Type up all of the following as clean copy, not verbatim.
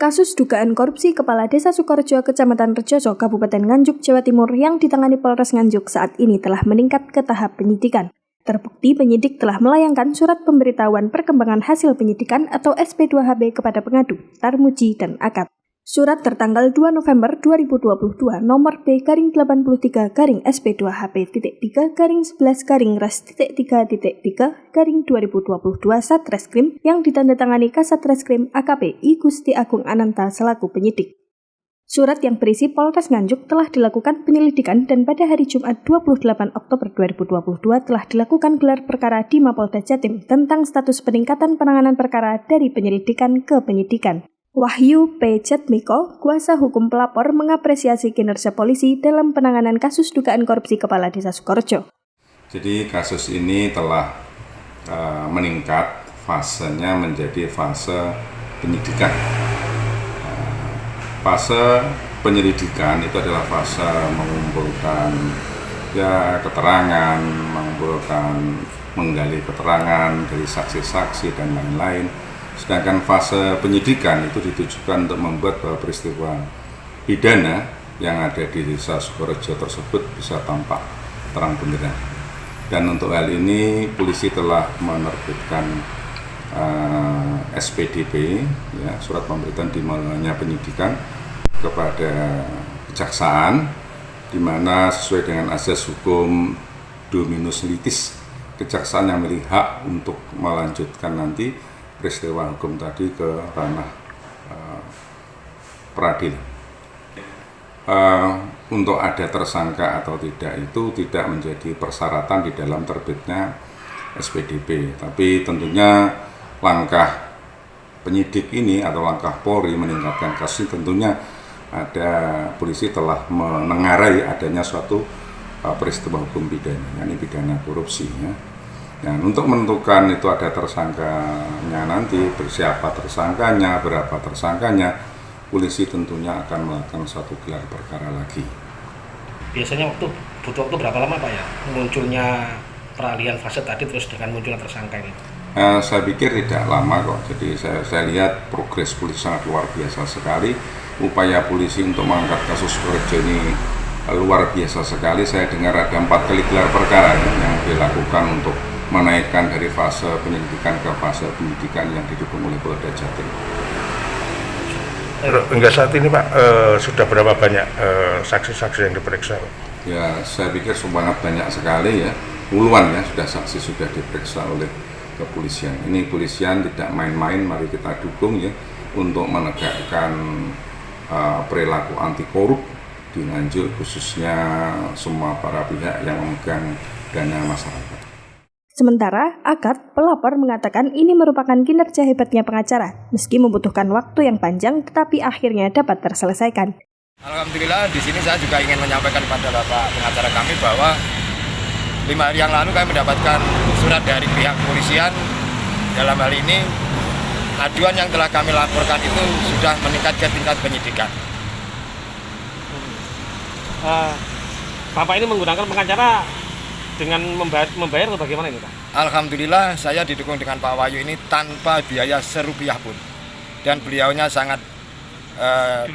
Kasus dugaan korupsi Kepala Desa Sukorejo, Kecamatan Rejoso, Kabupaten Nganjuk, Jawa Timur yang ditangani Polres Nganjuk saat ini telah meningkat ke tahap penyidikan. Terbukti penyidik telah melayangkan surat pemberitahuan perkembangan hasil penyidikan atau SP2HB kepada pengadu, Tarmuji, dan Akad. Surat tertanggal 2 November 2022 nomor B-83-SP2HP.3-11-3-RAS-3-11-2022 Satreskrim yang ditandatangani Kasatreskrim AKP I Gusti Agung Ananta selaku penyidik. Surat yang berisi Polres Nganjuk telah dilakukan penyelidikan dan pada hari Jumat 28 Oktober 2022 telah dilakukan gelar perkara di Mapolda Jatim tentang status peningkatan penanganan perkara dari penyelidikan ke penyidikan. Wahyu P. Jatmiko, kuasa hukum pelapor, mengapresiasi kinerja polisi dalam penanganan kasus dugaan korupsi Kepala Desa Sukorejo. Jadi kasus ini telah meningkat, fasenya menjadi fase penyidikan. Fase penyelidikan itu adalah fase mengumpulkan keterangan, menggali keterangan dari saksi-saksi dan lain-lain. Sedangkan fase penyidikan itu ditujukan untuk membuat bahwa peristiwa pidana yang ada di Desa Sukorejo tersebut bisa tampak terang benderang. Dan untuk hal ini polisi telah menerbitkan SPDP, surat pemberitahuan dimulainya penyidikan kepada kejaksaan, di mana sesuai dengan asas hukum dominus litis, kejaksaan yang memiliki hak untuk melanjutkan nanti peristiwa hukum tadi ke ranah peradilan. Untuk ada tersangka atau tidak itu tidak menjadi persyaratan di dalam terbitnya SPDP, tapi tentunya langkah penyidik ini atau langkah Polri meningkatkan kasus tentunya ada polisi telah menengarai adanya suatu peristiwa hukum pidana, yakni pidana korupsi. Nah, untuk menentukan itu ada tersangkanya nanti, siapa tersangkanya, berapa tersangkanya, polisi tentunya akan melakukan satu gelar perkara lagi. Biasanya butuh waktu berapa lama Pak ya munculnya peralihan fase tadi terus dengan munculnya tersangka ini? Saya pikir tidak lama kok, jadi saya lihat progres polisi sangat luar biasa sekali. Upaya polisi untuk mengangkat kasus Sukorejo ini luar biasa sekali. Saya dengar ada 4 kali gelar perkara yang dilakukan untuk menaikkan dari fase penyelidikan ke fase penyidikan yang didukung oleh Polda Jatim. Hingga saat ini Pak, sudah berapa banyak saksi-saksi yang diperiksa? Ya, saya pikir sangat banyak sekali ya, puluhan ya saksi sudah diperiksa oleh kepolisian. Ini polisian tidak main-main, mari kita dukung ya untuk menegakkan perilaku anti korup di Nganjuk, khususnya semua para pihak yang memegang dana masyarakat. Sementara, Akad, pelapor mengatakan ini merupakan kinerja hebatnya pengacara, meski membutuhkan waktu yang panjang tetapi akhirnya dapat terselesaikan. Alhamdulillah di sini saya juga ingin menyampaikan kepada Bapak pengacara kami bahwa 5 hari yang lalu kami mendapatkan surat dari pihak kepolisian. Dalam hal ini, aduan yang telah kami laporkan itu sudah meningkat ke tingkat penyidikan. Bapak ini menggunakan pengacara dengan membayar atau bagaimana ini Pak? Alhamdulillah saya didukung dengan Pak Wahyu ini tanpa biaya serupiah pun. Dan beliaunya sangat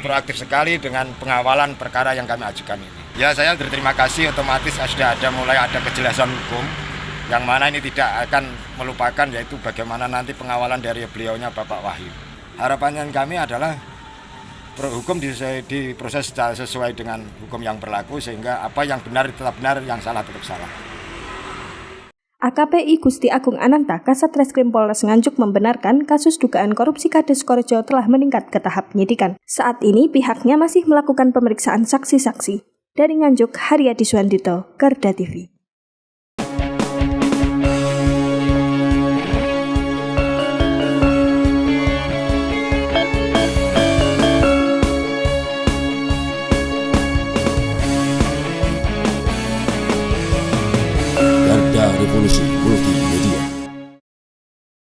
proaktif sekali dengan pengawalan perkara yang kami ajukan ini. Ya, saya berterima kasih, otomatis sudah mulai ada kejelasan hukum yang mana ini tidak akan melupakan, yaitu bagaimana nanti pengawalan dari beliaunya Bapak Wahyu. Harapannya kami adalah hukum diproses sesuai dengan hukum yang berlaku sehingga apa yang benar tetap benar, yang salah tetap salah. AKP I Gusti Agung Ananta, Kasatreskrim Polres Nganjuk membenarkan kasus dugaan korupsi Kades Sukorejo telah meningkat ke tahap penyidikan. Saat ini pihaknya masih melakukan pemeriksaan saksi-saksi. Dari Nganjuk, Haryadi Suandito, Garda TV.